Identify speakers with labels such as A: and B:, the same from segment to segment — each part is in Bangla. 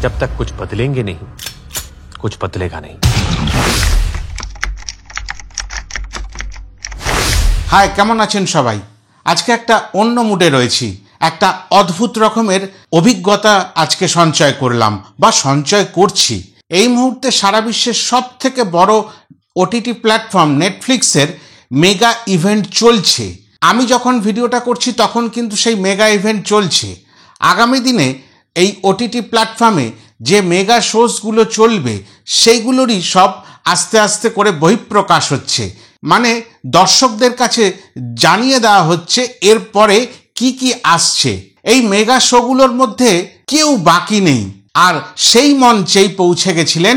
A: जब तक कुछ बदलेंगे नहीं कुछ बदलेगा नहीं।
B: হাই, কেমন আছেন সবাই? আজকে একটা অন্য মুডে রয়েছি। একটা অদ্ভুত রকমের অভিজ্ঞতা আজকে সঞ্চয় করলাম বা সঞ্চয় করছি। এই মুহূর্তে সারা বিশ্বের সব থেকে বড় ওটিটি প্ল্যাটফর্ম নেটফ্লিক্সের মেগা ইভেন্ট চলছে। আমি যখন ভিডিওটা করছি তখন কিন্তু সেই মেগা ইভেন্ট চলছে। আগামী দিনে এই ওটিটি প্ল্যাটফর্মে যে মেগা শোজগুলো চলবে সেইগুলোরই সব আস্তে আস্তে করে বহিঃপ্রকাশ হচ্ছে, মানে দর্শকদের কাছে জানিয়ে দেওয়া হচ্ছে এরপরে কি কি আসছে। এই মেগা শোগুলোর মধ্যে কেউ বাকি নেই। আর সেই মঞ্চেই পৌঁছে গেছিলেন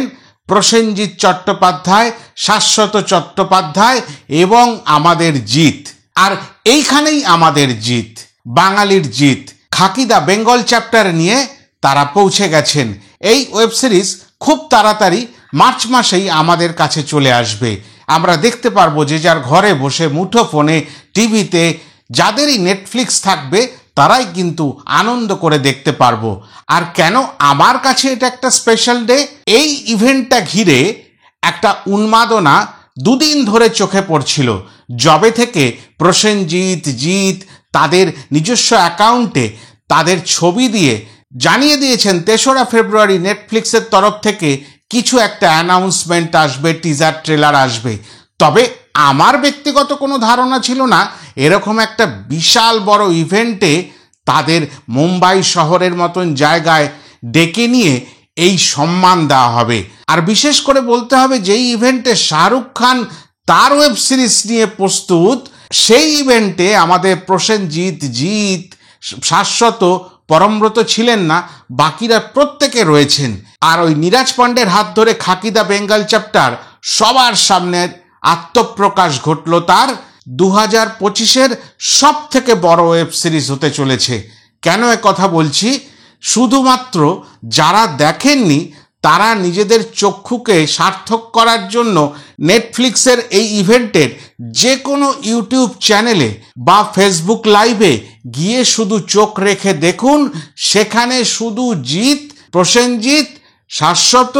B: প্রসেনজিৎ চট্টোপাধ্যায়, শাশ্বত চট্টোপাধ্যায় এবং আমাদের জিৎ। আর এইখানেই আমাদের জিৎ, বাঙালির জিৎ, খাকি দ্য বেঙ্গল চ্যাপ্টার নিয়ে তারা পৌঁছে গেছেন। এই ওয়েব সিরিজ খুব তাড়াতাড়ি মার্চ মাসেই আমাদের কাছে চলে আসবে। আমরা দেখতে পারবো যে যার ঘরে বসে মুঠো ফোনে, টিভিতে, যাদেরই নেটফ্লিক্স থাকবে তারাই কিন্তু আনন্দ করে দেখতে পারবো। আর কেন আমার কাছে এটা একটা স্পেশাল ডে? এই ইভেন্টটা ঘিরে একটা উন্মাদনা দুদিন ধরে চোখে পড়ছিল। যবে থেকে প্রসেনজিৎ, জিৎ তাদের নিজস্ব অ্যাকাউন্টে তাদের ছবি দিয়ে জানিয়ে দিয়েছেন 3রা ফেব্রুয়ারি নেটফ্লিক্সের তরফ থেকে কিছু একটা অ্যানাউন্সমেন্ট আসবে, টিজার ট্রেলার আসবে। তবে আমার ব্যক্তিগত কোনো ধারণা ছিল না এরকম একটা বিশাল বড় ইভেন্টে তাদের মুম্বাই শহরের মতন জায়গায় ডেকে নিয়ে এই সম্মান দেওয়া হবে। আর বিশেষ করে বলতে হবে যেই ইভেন্টে শাহরুখ খান তার ওয়েব সিরিজ নিয়ে প্রস্তুত, সেই ইভেন্টে আমাদের প্রসেনজিৎ, জিৎ, শাশ্বত, পরমব্রত ছিলেন না, বাকিরা প্রত্যেকে রয়েছেন। আর ওই নীরাজ পান্ডের হাত ধরে খাকি দ্য বেঙ্গল চ্যাপ্টার সবার সামনে আত্মপ্রকাশ ঘটল তার। 2025-এর সব থেকে বড় ওয়েব সিরিজ হতে চলেছে। কেন এ কথা বলছি? শুধুমাত্র যারা দেখেননি তারা নিজেদের চক্ষুকে সার্থক করার জন্য নেটফ্লিক্সের এই ইভেন্টের যে কোনো ইউটিউব চ্যানেলে বা ফেসবুক লাইভে গিয়ে শুধু চোখ রেখে দেখুন। সেখানে শুধু জিৎ, প্রসেনজিৎ, শাশ্বত,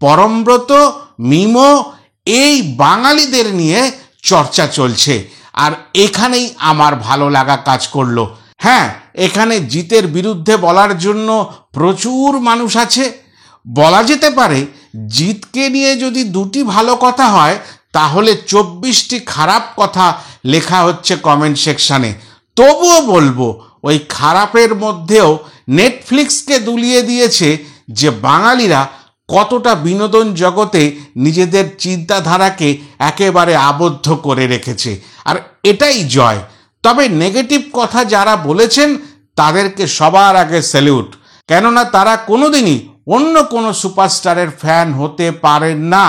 B: পরমব্রত, মিমো এই বাঙালিদের নিয়ে চর্চা চলছে। আর এখানেই আমার ভালো লাগা কাজ করলো। হ্যাঁ, এখানে জিতের বিরুদ্ধে বলার জন্য প্রচুর মানুষ আছে। বলা যেতে পারে জিতকে নিয়ে যদি 2টি ভালো কথা হয় তাহলে 24টি খারাপ কথা লেখা হচ্ছে কমেন্ট সেকশানে। তবুও বলবো ওই খারাপের মধ্যেও নেটফ্লিক্সকে দুলিয়ে দিয়েছে যে বাঙালিরা কতটা বিনোদন জগতে নিজেদের চিন্তাধারাকে একেবারে আবদ্ধ করে রেখেছে। আর এটাই জয়। তবে নেগেটিভ কথা যারা বলেছেন তাদেরকে সবার আগে স্যালিউট, কেননা তারা কোনোদিনই অন্য কোনো সুপারস্টারের ফ্যান হতে পারেন না।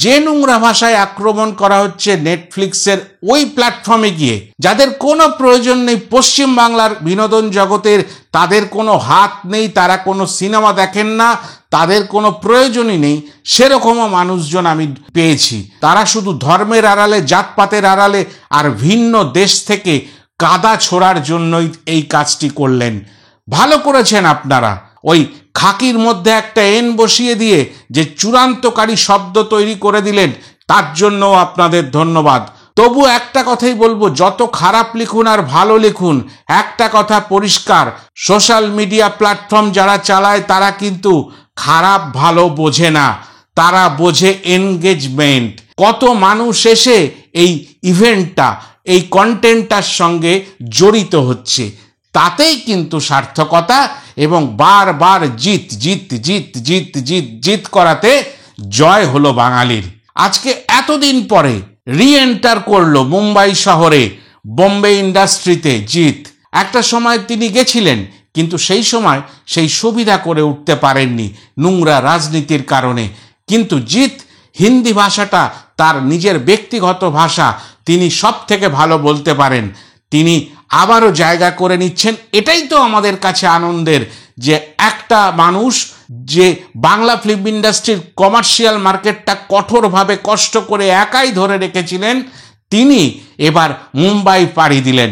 B: যে নোংরা ভাষায় আক্রমণ করা হচ্ছে নেটফ্লিক্সের ওই প্ল্যাটফর্মে গিয়ে, যাদের কোনো প্রয়োজন নেই পশ্চিম বাংলার বিনোদন জগতের, তাদের কোনো হাত নেই, তারা কোনো সিনেমা দেখেন না, তাদের কোনো প্রয়োজনই নেই, সেরকমও মানুষজন আমি পেয়েছি। তারা শুধু ধর্মের আড়ালে, জাতপাতের আড়ালে আর ভিন্ন দেশ থেকে কাদা ছোড়ার জন্যই এই কাজটি করলেন। ভালো করেছেন আপনারা। ওই খাকির মধ্যে একটা এন বসিয়ে দিয়ে যে চূড়ান্তকারী শব্দ তৈরি করে দিলেন তার জন্য আপনাদের ধন্যবাদ। তবু একটা কথাই বলবো, যত খারাপ লিখুন আর ভালো লিখুন, একটা কথা পরিষ্কার, সোশ্যাল মিডিয়া প্ল্যাটফর্ম যারা চালায় তারা কিন্তু খারাপ ভালো বোঝে না, তারা বোঝে এনগেজমেন্ট। কত মানুষ এসে এই ইভেন্টটা, এই কন্টেন্টটার সঙ্গে জড়িত হচ্ছে, তাতেই কিন্তু সার্থকতা। এবং বারবার জিত জিত জিত জিত জিত জিত করাতে জয় হলো বাঙালির। আজকে এতদিন পরে রিএন্টার করলো মুম্বাই শহরে, বোম্বে ইন্ডাস্ট্রিতে জিত। একটা সময় তিনি গেছিলেন, কিন্তু সেই সময় সেই সুবিধা করে উঠতে পারেননি নোংরা রাজনীতির কারণে। কিন্তু জিত হিন্দি ভাষাটা তার নিজের ব্যক্তিগত ভাষা, তিনি সব থেকে ভালো বলতে পারেন। তিনি আবারও জায়গা করে নিচ্ছেন। এটাই তো আমাদের কাছে আনন্দের যে একটা মানুষ যে বাংলা ফিল্ম ইন্ডাস্ট্রির কমার্শিয়াল মার্কেটটা কঠোরভাবে কষ্ট করে একাই ধরে রেখেছিলেন, তিনি এবার মুম্বাই পাড়ি দিলেন।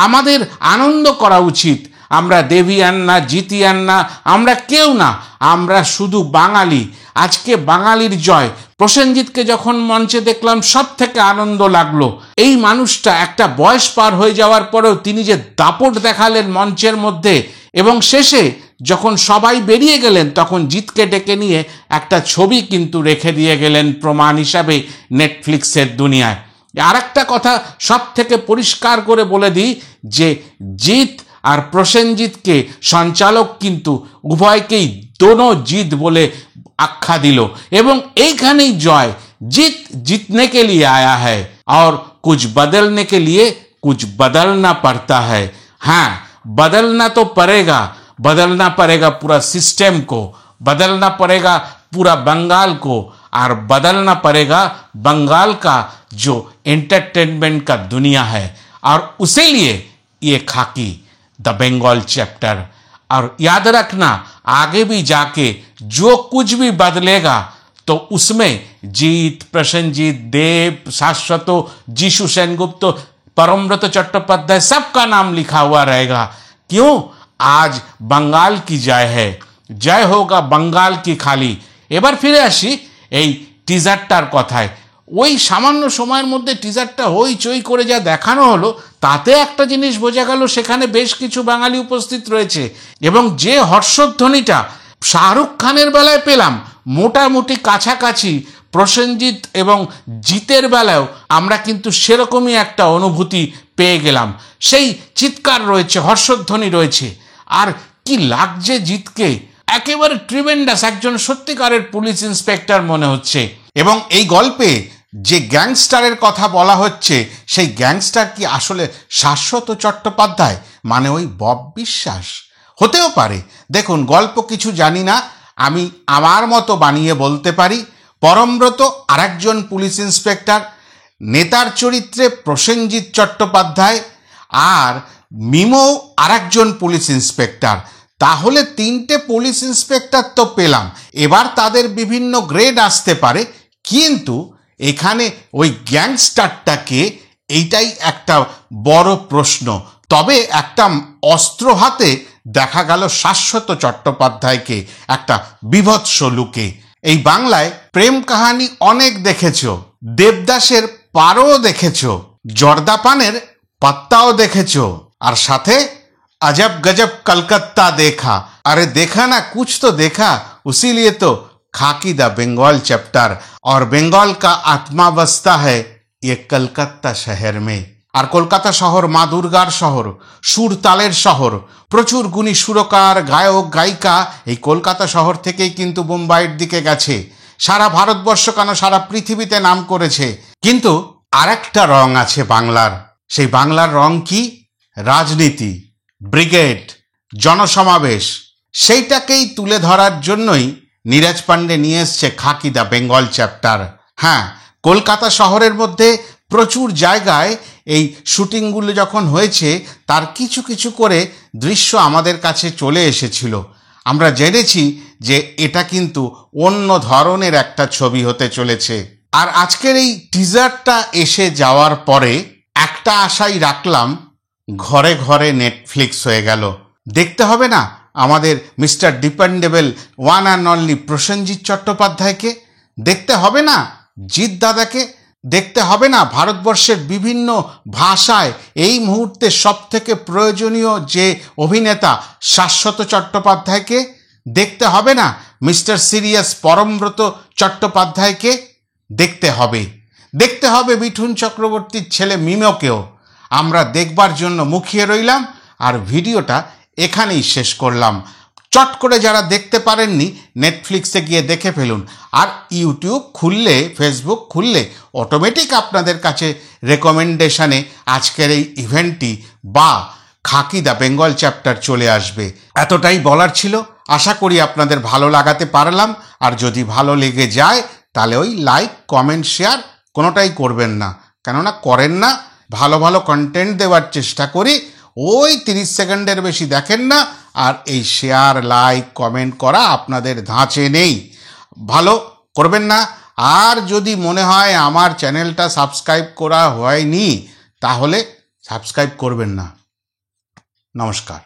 B: আমাদের আনন্দ করা উচিত। আমরা দেবিয়ান না, জিতিয়ান না, আমরা কেউ না, আমরা শুধু বাঙালি। আজকে বাঙালির জয়। প্রসেনজিৎকে যখন মঞ্চে দেখলাম সব থেকে আনন্দ লাগলো। এই মানুষটা একটা বয়স পার হয়ে যাওয়ার পরেও তিনি যে দাপট দেখালেন মঞ্চের মধ্যে, এবং শেষে যখন সবাই বেরিয়ে গেলেন তখন জিতকে ডেকে নিয়ে একটা ছবি কিন্তু রেখে দিয়ে গেলেন প্রমাণ হিসাবে নেটফ্লিক্সের দুনিয়ায়। আর একটা কথা সব থেকে পরিষ্কার করে বলে দিই যে জিত আর প্রসেনজিৎকে সঞ্চালক কিন্তু উভয়কেই দোনো জিত বলে আখ্যা দিল, এবং এইখানেই জয়। জিত জিতने के लिए आया है और कुछ बदलने के लिए कुछ बदलना पड़ता है। हाँ, बदलना तो पड़ेगा, बदलना पड़ेगा पूरा सिस्टम को, बदलना पड़ेगा पूरा बंगाल को, और बदलना पड़ेगा बंगाल का जो एंटरटेनमेंट का दुनिया है। और उसी लिए ये खाकी द बंगाल चैप्टर। और याद रखना, आगे भी जाके जो कुछ भी बदलेगा तो उसमें जीत, प्रसन्नजीत, देव, शाश्वत, जीशु सेनगुप्त, परमव्रत चट्टोपाध्याय सबका नाम लिखा हुआ रहेगा। क्यों? आज बंगाल की जय है, जय होगा बंगाल की खाली। এবার ফিরে আসি এই টিজারটার কথায়। ওই সামান্য সময়ের মধ্যে টিজারটা হইচই করে যা দেখানো হলো, তাতে একটা জিনিস বোঝা গেল, সেখানে বেশ কিছু বাঙালি উপস্থিত রয়েছে, এবং যে হর্ষধ্বনিটা শাহরুখ খানের বেলায় পেলাম মোটামুটি কাছাকাছি প্রসেনজিৎ এবং জিতের বেলায়ও আমরা কিন্তু সেরকমই একটা অনুভূতি পেয়ে গেলাম। সেই চিৎকার রয়েছে, হর্ষধ্বনি রয়েছে। আর কি লাগছে জিতকে, একেবারে ট্রিমেন্ডাস একজন সত্যিকারের পুলিশ ইন্সপেক্টর মনে হচ্ছে। এবং এই গল্পে যে গ্যাংস্টারের কথা বলা হচ্ছে, সেই গ্যাংস্টার কি আসলে শাশ্বত চট্টোপাধ্যায়, মানে ওই বব বিশ্বাস? হতেও পারে। দেখুন, গল্প কিছু জানি না, আমি আমার মতো বানিয়ে বলতে পারি। পরমব্রত আরেকজন পুলিশ ইন্সপেক্টর, নেতার চরিত্রে প্রসেনজিৎ চট্টোপাধ্যায়, আর মিমো আরেকজন পুলিশ ইন্সপেক্টর। তাহলে তিনটে পুলিশ ইন্সপেক্টর তো পেলাম। এবার তাদের বিভিন্ন গ্রেড আসতে পারে, কিন্তু এখানে ওই গ্যাংস্টারটাকে, এইটাই একটা বড় প্রশ্ন। তবে একটা অস্ত্র হাতে দেখা গেল শাশ্বত চট্টোপাধ্যায়কে একটা বীভৎস লুকে। এই বাংলায় প্রেম কাহানি অনেক দেখেছ, দেবদাসের পারও দেখেছ, জর্দাপানের পাত্তাও দেখেছ, আর সাথে अजब गजब कलकत्ता देखा। अरे देखा ना, कुछ तो देखा, उसीलिए तो खाकी द बंगाल चैप्टर। और बंगाल का आत्मा बसता है ये कलकत्ता शहर में। আর কলকাতা শহর মা দুর্গার শহর, সুর তালের শহর, প্রচুর গুণী সুরকার, গায়ক, গায়িকা এই কলকাতা শহর থেকেই কিন্তু বোম্বাইয়ের দিকে গেছে। সারা ভারতবর্ষ কেন সারা পৃথিবীতে নাম করেছে। কিন্তু আরেকটা রং আছে বাংলার। সেই বাংলার রং কি? রাজনীতি, ব্রিগেড, জনসমাবেশ। সেইটাকেই তুলে ধরার জন্যই নীরজ পান্ডে নিয়ে এসছে খাকি দ্য বেঙ্গল চ্যাপ্টার। হ্যাঁ, কলকাতা শহরের মধ্যে প্রচুর জায়গায় এই শুটিংগুলো যখন হয়েছে, তার কিছু কিছু করে দৃশ্য আমাদের কাছে চলে এসেছিল। আমরা জেনেছি যে এটা কিন্তু অন্য ধরনের একটা ছবি হতে চলেছে। আর আজকের এই টিজারটা এসে যাওয়ার পরে একটা আশাই রাখলাম, ঘরে ঘরে নেটফ্লিক্স হয়ে গেল। দেখতে হবে না আমাদের mister dependable one and only Prasenjit চট্টোপাধ্যায়কে, দেখতে হবে না জিৎ দাদাকে, দেখতে হবে না ভারতবর্ষের বিভিন্ন ভাষায় এই মুহূর্তে সব থেকে প্রয়োজনীয় যে অভিনেতা শাশ্বত চট্টোপাধ্যায়কে, দেখতে হবে না মিস্টার সিরিয়াস পরমব্রত চট্টোপাধ্যায়কে, দেখতে হবে মিঠুন চক্রবর্তীর ছেলে মিমোকেও। আমরা দেখবার জন্য মুখিয়ে রইলাম, আর ভিডিওটা এখানেই শেষ করলাম। চট করে যারা দেখতে পারেননি, নেটফ্লিক্সে গিয়ে দেখে ফেলুন। আর ইউটিউব খুললে, ফেসবুক খুললে অটোমেটিক আপনাদের কাছে রেকমেন্ডেশনে আজকের এই ইভেন্টটি বা খাকি দ্য বেঙ্গল চ্যাপ্টার চলে আসবে। এতটাই বলার ছিল। আশা করি আপনাদের ভালো লাগাতে পারলাম। আর যদি ভালো লেগে যায় তাহলে ওই লাইক, কমেন্ট, শেয়ার কোনোটাই করবেন না, কেননা করেন না। ভালো ভালো কন্টেন্ট দেওয়ার চেষ্টা করি, ওই 30 সেকেন্ডের বেশি দেখেন না। আর এই শেয়ার, লাইক, কমেন্ট করা আপনাদের ধাঁচে নেই, ভালো করবেন না। আর যদি মনে হয় আমার চ্যানেলটা সাবস্ক্রাইব করা হয়নি, তাহলে সাবস্ক্রাইব করবেন না। নমস্কার।